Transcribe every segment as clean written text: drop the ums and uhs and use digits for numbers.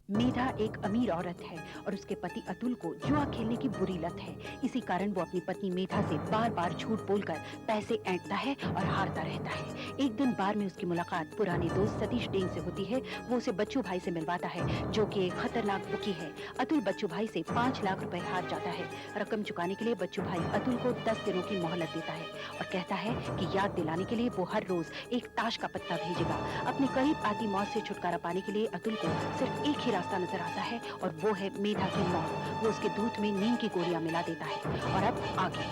मेधा एक अमीर औरत है और उसके पति अतुल को जुआ खेलने की बुरी लत है। इसी कारण वो अपनी पत्नी मेधा से बार बार झूठ बोलकर पैसे ऐंठता है और हारता रहता है। एक दिन बार में उसकी मुलाकात पुराने दोस्त सतीश डेंग से होती है। वो उसे बच्चू भाई से मिलवाता है, जो कि एक खतरनाक बुकी है। अतुल बच्चू भाई से 5 लाख रुपए हार जाता है। रकम चुकाने के लिए बच्चू भाई अतुल को 10 दिनों की मोहलत देता है और कहता है कि याद दिलाने के लिए वो हर रोज एक ताश का पत्ता भेजेगा। अपने करीब आती मौत से छुटकारा पाने के लिए अतुल को सिर्फ एक ही रास्ता नजर आता है और वो है मेधा की मौत। वो उसके दूध में नींद की गोलियां मिला देता है। और अब आगे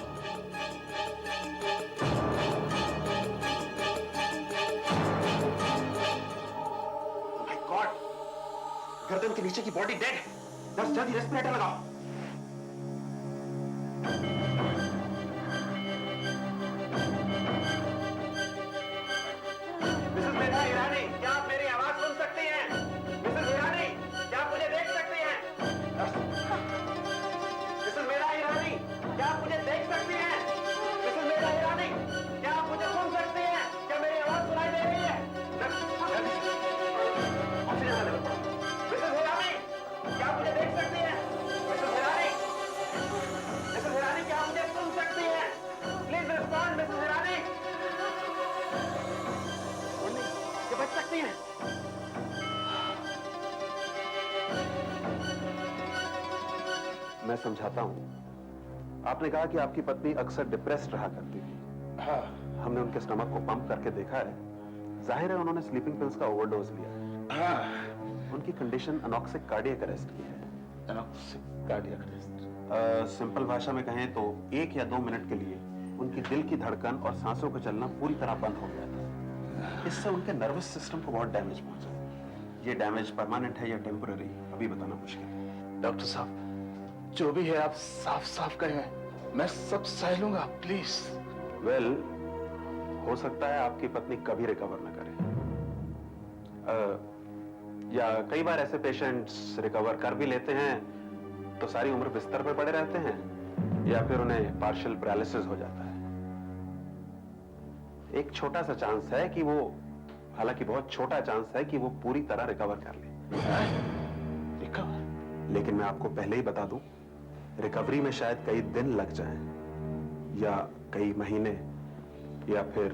माय गॉड, गर्दन के नीचे की बॉडी डेड है। नर्स जल्दी रेस्पिरेटर लगाओ। मिसेस मेधा ईरानी, क्या आप मेरी आवाज सुन सकती हैं? मिसेस ईरानी, क्या आप मुझे देख सकती हैं? मिसेस मेधा ईरानी, क्या आप मुझे देख सकती हैं? मिसेस मेधा ईरानी, क्या आप मुझे सुन सकती हैं? क्या मेरी आवाज सुनाई दे रही है? ऑक्सीजन का लेवल बढ़ाओ। मिसेस ईरानी, क्या आप मुझे देख सकती हैं? मिसेस ईरानी, मिसेस ईरानी, क्या आप मुझे सुन सकती हैं? प्लीज रिस्पॉन्ड मिसेस ईरानी। ये बच सकती हैं। मैं समझाता हूं। आपने कहा कि आपकी पत्नी अक्सर डिप्रेस्ड रहा करती थी। हाँ। हमने उनके स्टमक को पंप करके देखा है। जाहिर है उन्होंने स्लीपिंग पिल्स का ओवरडोज लिया है। हाँ। उनकी कंडीशन अनॉक्सिक कार्डियक अरेस्ट की है। अनॉक्सिक कार्डियक अरेस्ट? सिंपल भाषा में कहें तो 1 या 2 मिनट के लिए उनकी दिल की धड़कन और सांसों का चलना पूरी तरह बंद हो गया था। इससे उनके नर्वस सिस्टम को बहुत डैमेज पहुंचा। ये डैमेज परमानेंट है या टेम्पररी अभी बताना मुश्किल है। डॉक्टर साहब, जो भी है आप साफ साफ कहें, मैं सब सह लूंगा, प्लीज। वेल, हो सकता है आपकी पत्नी कभी रिकवर न करे। या कई बार ऐसे पेशेंट्स रिकवर कर भी लेते हैं तो सारी उम्र बिस्तर पर पड़े रहते हैं, या फिर उन्हें पार्शियल पैरालिसिस हो जाता है। एक छोटा सा चांस है कि वो, हालांकि बहुत छोटा चांस है कि वो पूरी तरह रिकवर कर ले। रिकवर? लेकिन मैं आपको पहले ही बता दूं, रिकवरी में शायद कई दिन लग जाएं, या कई महीने, या फिर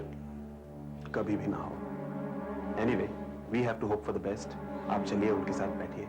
कभी भी ना हो। Anyway, we have to hope for the best. आप चलिए उनके साथ बैठिए।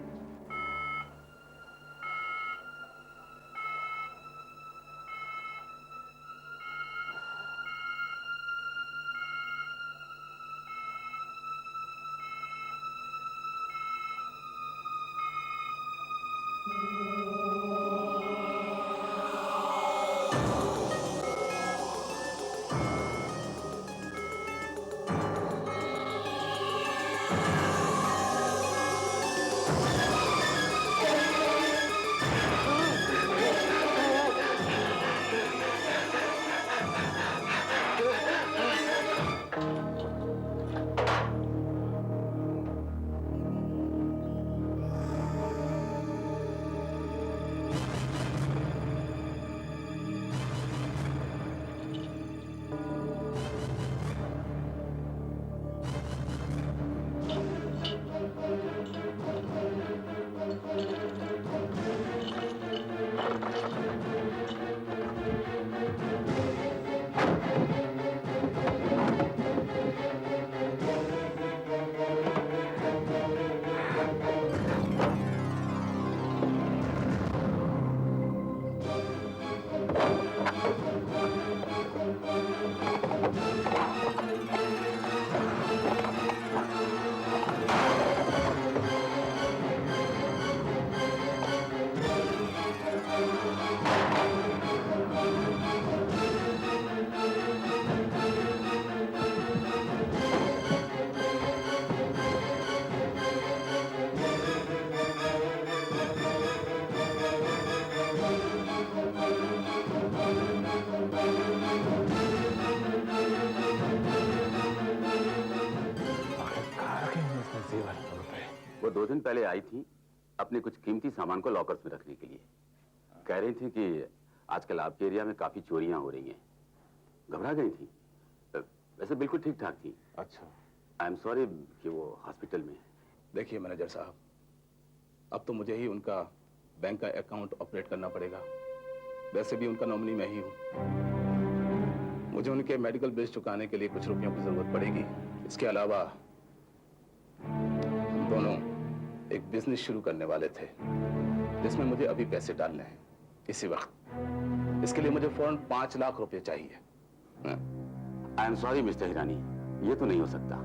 वो 2 दिन पहले आई थी अपने कुछ कीमती सामान को लॉकर्स में रखने के लिए। कह रही थी कि आजकल आपके एरिया में काफी चोरियां हो रही हैं। घबरा गई थी। वैसे बिल्कुल ठीक ठाक थी। अच्छा। आई एम सॉरी कि वो हॉस्पिटल में है। देखिए मैनेजर साहब, अब तो मुझे ही उनका बैंक का अकाउंट ऑपरेट करना पड़ेगा। वैसे भी उनका नॉमिनी मैं ही हूँ। मुझे उनके मेडिकल बिल्स चुकाने के लिए कुछ रुपयों की जरूरत पड़ेगी। इसके अलावा हम दोनों एक बिजनेस शुरू करने वाले थे जिसमें मुझे अभी पैसे डालने हैं इसी वक्त। इसके लिए मुझे फौरन 5 लाख रुपए चाहिए। I am sorry mister Hirani, ये तो नहीं हो सकता।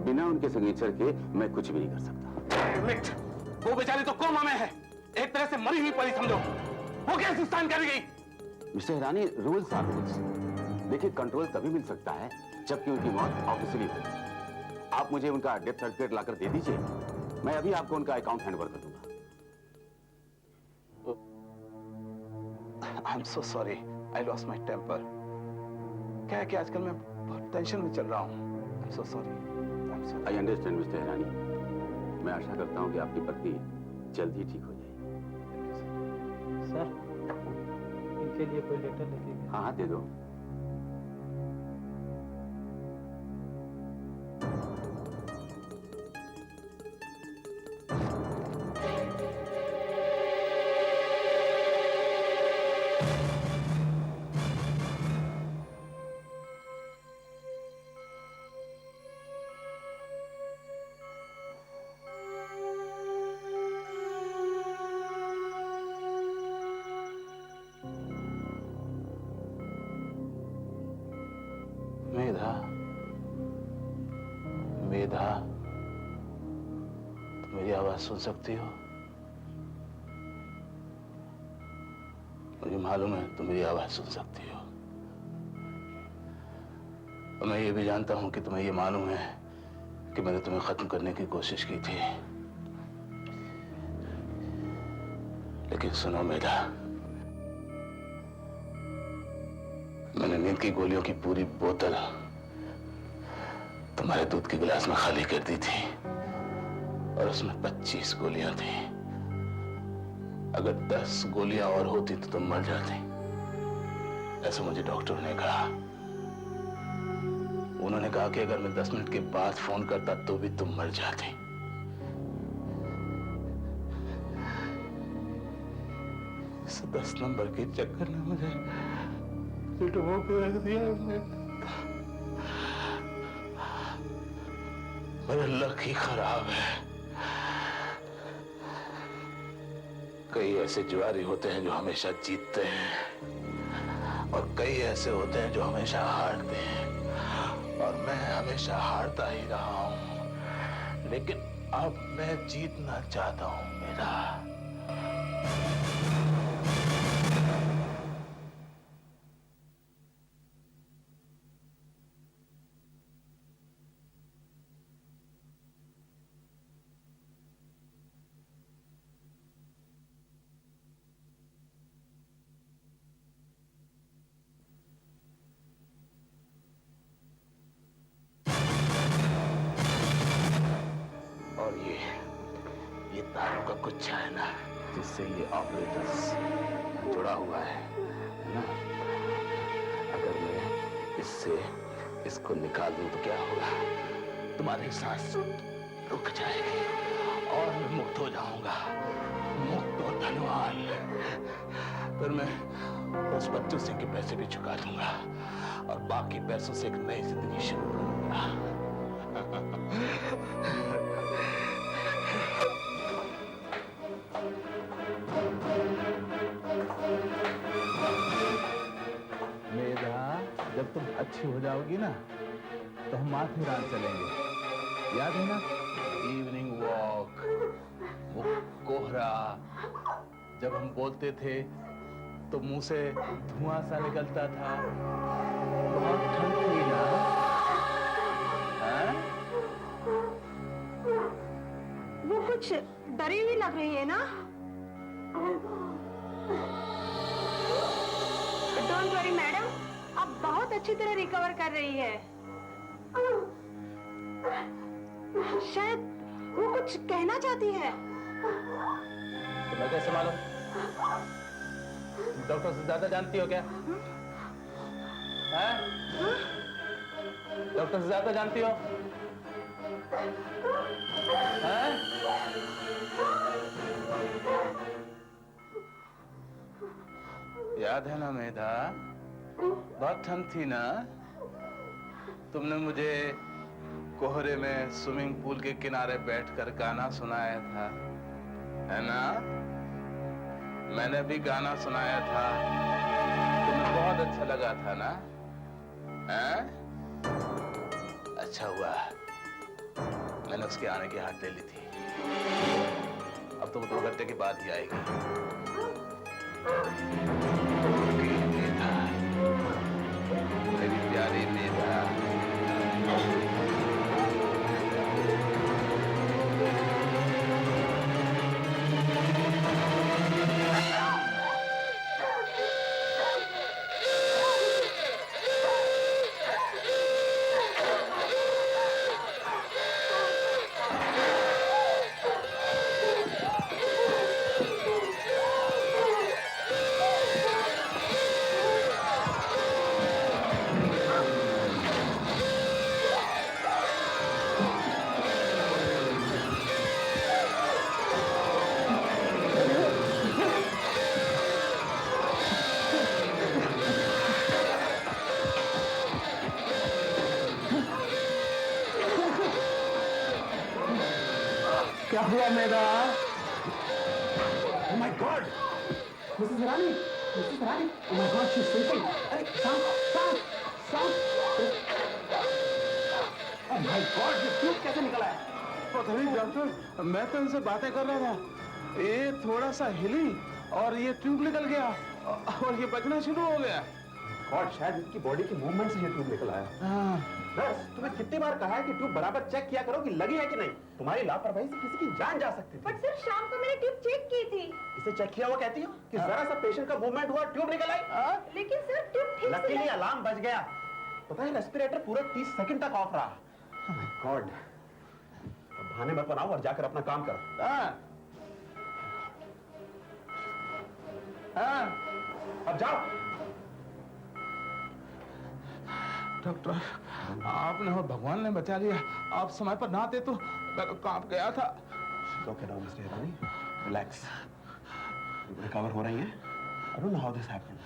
बिना उनके सिग्नेचर के मैं कुछ भी नहीं कर सकता। वो बेचारी तो कोमा में है, एक तरह से मरी हुई पड़ी समझो। वो कैसे सुस्तान कर गई? Mister Hirani, rules are rules. देखिए, कंट्रोल तभी मिल सकता है जबकि उनकी मौत ऑफिशियली हो। आप मुझे उनका डेथ सर्टिफिकेट लाकर दे दीजिए, मैं अभी आपको उनका अकाउंट हैंडओवर कर दूंगा। I am so sorry, I lost my temper. क्या है कि आजकल मैं बहुत टेंशन में चल रहा हूँ। आई am so sorry. I understand mister Hirani. मैं आशा करता हूँ कि आपकी पत्नी जल्द ही ठीक हो जाएगी। सर, इनके लिए कोई लेटर लिखिए। हाँ हाँ, दे दो। मेधा, मेधा, तुम मेरी आवाज सुन सकती हो? मुझे मालूम है तुम मेरी आवाज सुन सकती हो। और मैं ये भी जानता हूं कि तुम्हें ये मालूम है कि मैंने तुम्हें खत्म करने की कोशिश की थी। लेकिन सुनो मेधा, मैंने नींद की गोलियों की पूरी बोतल तुम्हारे दूध के गिलास में खाली कर दी थी और उसमें 25 गोलियां थी। अगर 10 गोलियां और होती तो तुम मर जाती, ऐसा मुझे डॉक्टर ने कहा। उन्होंने कहा कि अगर मैं 10 मिनट के बाद फोन करता तो भी तुम मर जाती। इस 10 नंबर के चक्कर में मुझे डुबो के रख दिया। मेरा लक ही खराब है। कई ऐसे जुआरी होते हैं जो हमेशा जीतते हैं और कई ऐसे होते हैं जो हमेशा हारते हैं, और मैं हमेशा हारता ही रहा हूं। लेकिन अब मैं जीतना चाहता हूं मेरा। और ये तारों का गुच्छा है ना, जिससे ये ऑपरेटर्स जुड़ा हुआ है ना? अगर मैं इससे इसको निकाल दूं तो क्या होगा? तुम्हारी सांस रुक जाएगी और मैं मुक्त हो जाऊंगा, मुक्त और धनवान। फिर मैं उस 25 सिंह के पैसे भी चुका दूंगा और बाकी पैसों से एक नई जिंदगी शुरू करूंगा। मेधा, जब तुम अच्छी हो जाओगी ना तो हम माथेरान चलेंगे, याद है ना? इवनिंग वॉक, वो कोहरा, जब हम बोलते थे तो मुंह से धुआं सा निकलता था। बहुत ठंड थी ना? हाँ? वो कुछ डरी हुई लग रही है ना? डोंट वरी मैडम, अब बहुत अच्छी तरह रिकवर कर रही है। शायद वो कुछ कहना चाहती है। तुम्हें कैसे मालूम? डॉक्टर से ज्यादा जानती हो क्या? हैं? डॉक्टर से ज्यादा जानती हो? हैं? याद है ना मेधा? बहुत ठंड थी ना? तुमने मुझे कोहरे में स्विमिंग पूल के किनारे बैठकर गाना सुनाया था, है ना? मैंने भी गाना सुनाया था, तुम्हें बहुत अच्छा लगा था ना? हैं? अच्छा हुआ मैंने उसके आने की हाथ ले ली थी। अब तो वो 2 घंटे के बाद ही आएगी। मेधा, मेरी प्यारी मेधा। क्या हुआ मेरा? Oh my God! Mrs. Rani! Mrs. Rani! Oh my God, she's sleeping! अरे सांप! Oh my God, ये ट्यूब कैसे निकला है? पता नहीं डॉक्टर, मैं तो इनसे बातें कर रहा था। ये थोड़ा सा हिली और ये ट्यूब निकल गया और ये बजना शुरू हो गया। गॉड, शायद इसकी बॉडी की मूवमेंट से ये ट्यूब निकला है। नर्स, तुम्हें कितनी बार कहा है कि ट्यूब बराबर चेक किया करो कि लगी है कि नहीं? तुम्हारी लापरवाही से किसी की जान जा सकती थी। बट सर शाम को मैंने ट्यूब चेक की थी। इसे चेक किया हुआ कहती हो कि जरा सा पेशेंट का मूवमेंट हुआ ट्यूब निकल आई? लेकिन सर ट्यूब ठीक से लकीली अलार्म बज गया। पता है रेस्पिरेटर पूरे 30 सेकंड तक ऑफ रहा। Oh my God! अब बहाने मत बनाओ और जाकर अपना काम करो। अब जाओ। डॉक्टर, आपने और भगवान ने बचा लिया। आप समय पर ना आते तो मैं तो कांप गया था। Okay now mister Hirani, relax. Recover हो रही हैं? I don't know how this happened.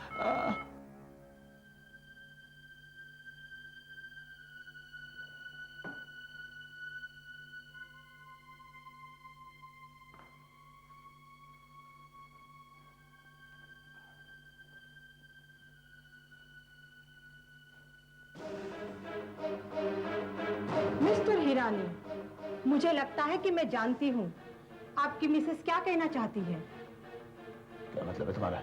Mister Hirani, मुझे लगता है कि मैं जानती हूँ आपकी मिसेस क्या कहना चाहती है। क्या मतलब है तुम्हारा?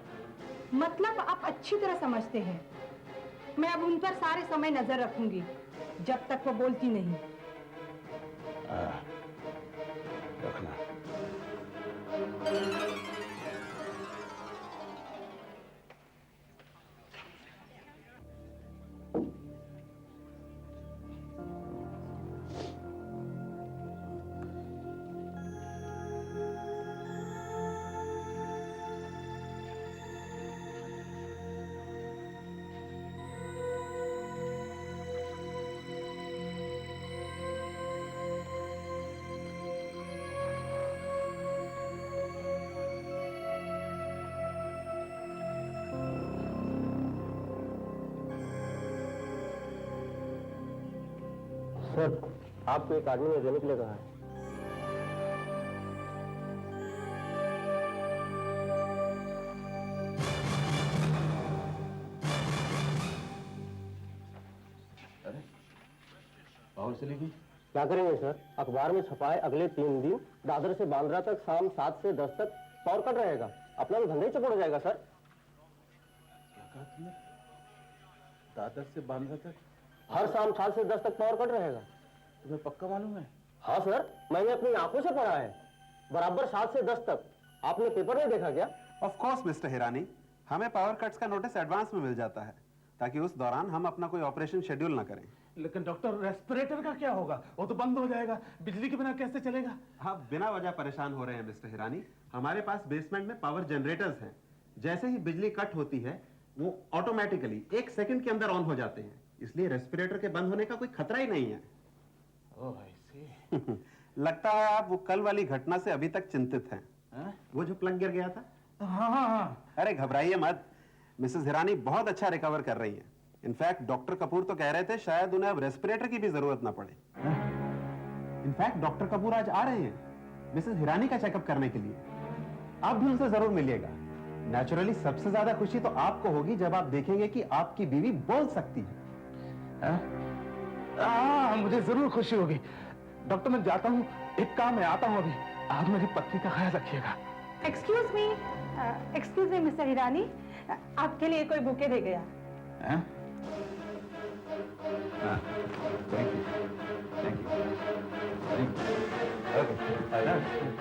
मतलब आप अच्छी तरह समझते हैं। मैं अब उन पर सारे समय नजर रखूंगी जब तक वो बोलती नहीं। रखना। सर, आपको एक आदमी ने देने के लिए कहा है। पावर चली गई? क्या करेंगे सर? अखबार में छपा है अगले 3 दिन दादर से बांद्रा तक शाम 7 से 10 तक पावर कट रहेगा। अपना तो धंधा ही चौपड़ हो जाएगा सर। क्या कहा तुमने? दादर से बांद्रा तक हर शाम 7 से 10 तक पावर कट रहेगा। तुम्हें पक्का मालूम है? हाँ सर, मैंने अपनी आंखों से पढ़ा है। बराबर 7 से 10 तक। आपने पेपर में देखा क्या? ऑफ कोर्स मिस्टर हिरानी, हमें पावर कट्स का नोटिस एडवांस में मिल जाता है ताकि उस दौरान हम अपना कोई ऑपरेशन शेड्यूल ना करें। लेकिन डॉक्टर, रेस्पिरेटर का क्या होगा? वो तो बंद हो जाएगा। बिजली के बिना कैसे चलेगा? आप बिना वजह परेशान हो रहे हैं मिस्टर हिरानी। हमारे पास बेसमेंट में पावर जनरेटर्स हैं। जैसे ही बिजली कट होती है वो ऑटोमेटिकली 1 सेकंड के अंदर ऑन हो जाते हैं। इसलिए रेस्पिरेटर के बंद होने का कोई खतरा ही नहीं है। ओह, आई सी। लगता है आप वो कल वाली घटना से अभी तक चिंतित हैं। वो जो प्लग गिर गया था। हाँ हाँ हाँ। अरे घबराइए मत, मिसेस हिरानी बहुत अच्छा रिकवर कर रही हैं। इनफैक्ट डॉक्टर कपूर तो कह रहे थे शायद उन्हें अब रेस्पिरेटर की भी जरूरत ना पड़े। इनफैक्ट डॉक्टर कपूर आज आ रहे हैं मिसेस हिरानी का चेकअप करने के लिए। आप भी उनसे जरूर मिलिएगा। नेचुरली सबसे ज्यादा खुशी तो आपको होगी जब आप देखेंगे कि आपकी बीवी बोल सकती है। मुझे जरूर खुशी होगी। डॉक्टर, मैं जाता हूँ, एक काम है, आता हूँ अभी। आप मेरी पत्नी का ख्याल रखिएगा। एक्सक्यूज मी मिस्टर हिरानी, आपके लिए कोई बुके दे गया। Thank you, thank you, thank you.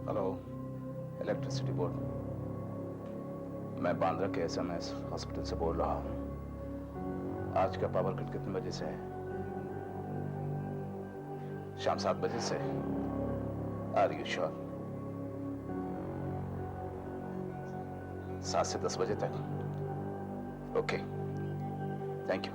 Hello, electricity board. मैं बांद्रा के एसएमएस हॉस्पिटल से बोल रहा हूँ। आज का पावर कट कितने बजे से है? शाम 7 बजे से। Are you sure? 7 से 10 बजे तक। Okay, thank you.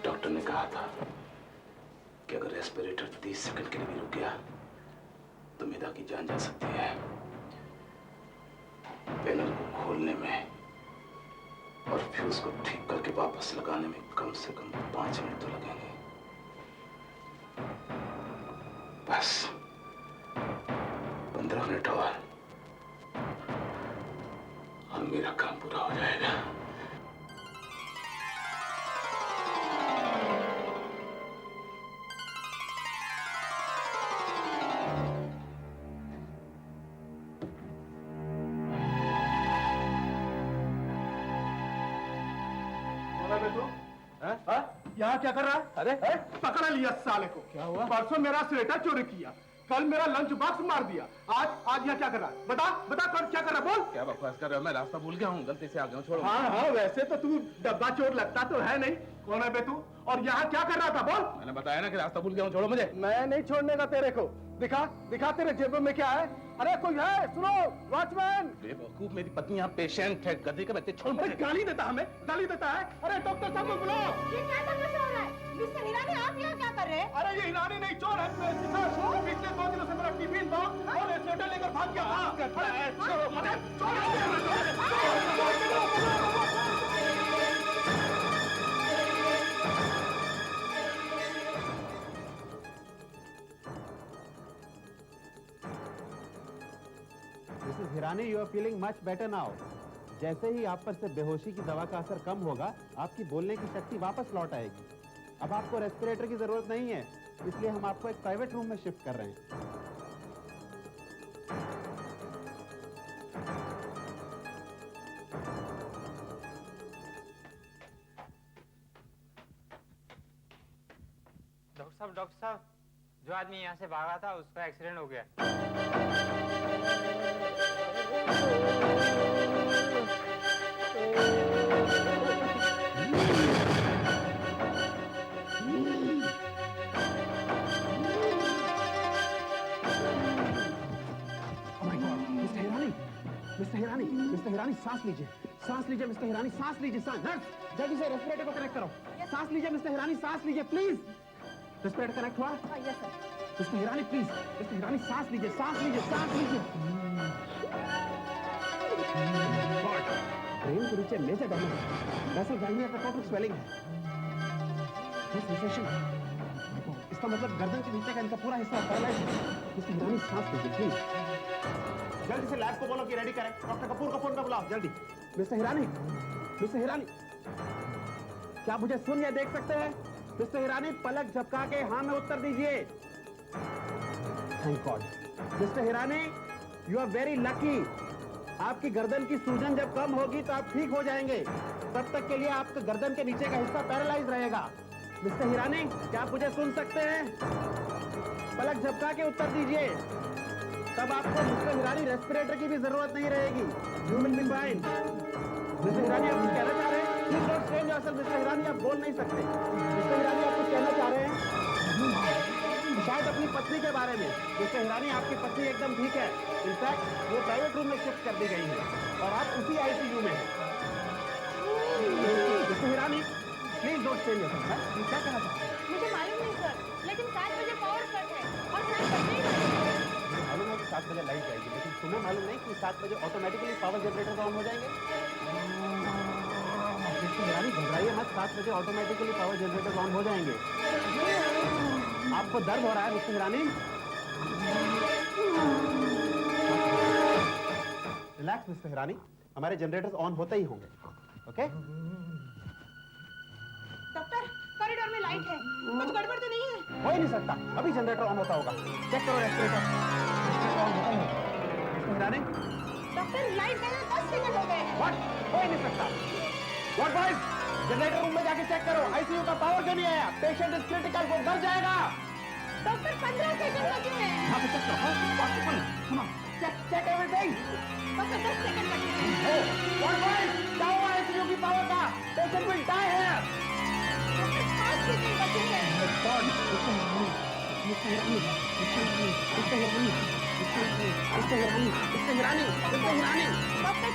डॉक्टर ने कहा था कि अगर रेस्पिरेटर 30 सेकंड के लिए भी रुक गया तो मेधा की जान जा सकती है। पैनल को खोलने में और फ्यूज को ठीक करके वापस लगाने में कम से कम 5 मिनट तो लगेंगे। बस 15 मिनट और मेरा काम पूरा हो जाएगा। यहाँ क्या कर रहा है? अरे पकड़ लिया साले को। क्या हुआ? परसों मेरा स्वेटर चोरी किया, कल मेरा लंच बॉक्स मार दिया, आज यहाँ क्या कर रहा है? बता बता, कल क्या कर रहा है? बोल। क्या बकवास कर रहे हो? मैं रास्ता भूल गया हूँ, गलती से आ गया हूँ, छोड़ो। हाँ हाँ, वैसे तो तू डब्बा चोर लगता तो है नहीं। कौन है बे तू? और यहाँ क्या कर रहा था? बोल। मैंने बताया ना कि रास्ता भूल गया हूँ, छोड़ो मुझे। मैं नहीं छोड़ने का तेरे को। दिखा दिखा तेरे जेब में क्या है? अरे कोई है? सुनो वॉचमैन। बेवकूफ, मेरी पत्नी यहाँ पेशेंट है, गधे के बच्चे, छोड़ मुझे। गाली देता हमें, गाली देता है। अरे डॉक्टर साहब को बुलाओ। ये क्या तमाशा हो रहा है? मिस्टर हिरानी, आप यहाँ क्या कर रहे हैं? अरे ये हिरानी नहीं, चोर है। पिछले 2 दिनों से मेरा टिफिन बॉक्स और स्वेटर लेकर भाग गया था। Hirani, you are feeling much better now. जैसे ही आप पर से बेहोशी की दवा का असर कम होगा, आपकी बोलने की शक्ति वापस लौट आएगी। अब आपको रेस्पिरेटर की जरूरत नहीं है, इसलिए हम आपको एक प्राइवेट रूम में शिफ्ट कर रहे हैं। डॉक्टर साहब, जो आदमी यहाँ से भागा था उसका एक्सीडेंट हो गया। मिस्टर हिरानी, सांस लीजिए, मिस्टर हिरानी, सांस लीजिए, नर्स, जल्दी से रेस्पिरेटर को कनेक्ट करो। सांस लीजिए मिस्टर हिरानी, सांस लीजिए प्लीज। रेस्पिरेटर कनेक्ट हुआ? Yes sir. Mister Hirani please, mister Hirani सांस लीजिए। ब्रेन के नीचे मेजर डैमेज है, वैसे गैंग्लिया का टोटल स्वेलिंग है। इसका मतलब गर्दन के नीचे का इनका पूरा हिस्सा पैरालाइज है। मिस्टर हिरानी सांस लीजिए प्लीज। जल्दी से लैब को बोलो कि रेडी करें। डॉक्टर कपूर को फोन पे बुलाओ जल्दी। मिस्टर हिरानी, क्या मुझे सुन या देख सकते हैं? मिस्टर हिरानी, पलक झपका के हाँ में उत्तर दीजिए। Thank God. Mister Hirani, you are very lucky. आपकी गर्दन की सूजन जब कम होगी तो आप ठीक हो जाएंगे। तब तक के लिए आपका गर्दन के नीचे का हिस्सा पैरालाइज रहेगा। मिस्टर हिरानी, क्या आप मुझे सुन सकते हैं? पलक झपका के उत्तर दीजिए। तब आपको मिस्टर हिरानी रेस्पिरेटर की भी जरूरत नहीं रहेगी। You will be fine. Mister Hirani, आप कुछ कहना चाह रहे हैं? Please don't strain yourself. Mister Hirani, आप बोल नहीं सकते। मिस्टर हिरानी, आप कुछ कहना चाह रहे हैं? शायद अपनी पत्नी के बारे में। मिस्टर हिरानी, आपकी पत्नी एकदम ठीक है। इनफैक्ट वो प्राइवेट रूम में शिफ्ट कर दी गई है और आप उसी आईसीयू में हैं। Mister Hirani, please don't strain yourself. क्या कहना चाहते हैं? मुझे मालूम नहीं सर, लेकिन 7 बजे पावर कट है और लाइट बंद नहीं होगी। मालूम है कि 7 बजे लाइट जाएगी, लेकिन तुम्हें मालूम नहीं कि 7 बजे ऑटोमेटिकली पावर जनरेटर ऑन हो जाएंगे? मिस्टर हिरानी, घबराइए मत, 7 बजे ऑटोमेटिकली पावर जनरेटर ऑन हो जाएंगे। आपको दर्द हो रहा है mister Hirani? Relax mister Hirani, हमारे जनरेटर्स ऑन होते ही होंगे। ओके? डॉक्टर, कॉरिडोर में लाइट है, कुछ गड़बड़ तो नहीं है? हो ही नहीं सकता, अभी जनरेटर ऑन होता होगा। चेक करो respirator. Mister Hirani, doctor, light गए 10 सेकंड हो गए हैं। व्हाट? हो ही नहीं सकता। व्हाट बॉयज, जनरेटर रूम में जाके चेक करो, आईसीयू का पावर क्यों नहीं आया? पेशेंट इज क्रिटिकल, वो मर जाएगा। डॉक्टर, 15 सेकंड लगे हैं। यहाँ पे चेक करो। Check everything. डॉक्टर, 10 सेकंड लगे हैं। व्हाट बॉयज, क्या हुआ आईसीयू की पावर का? Patient will die here. Doctor, 5 second बचे हैं। Mister Hirani, doctor,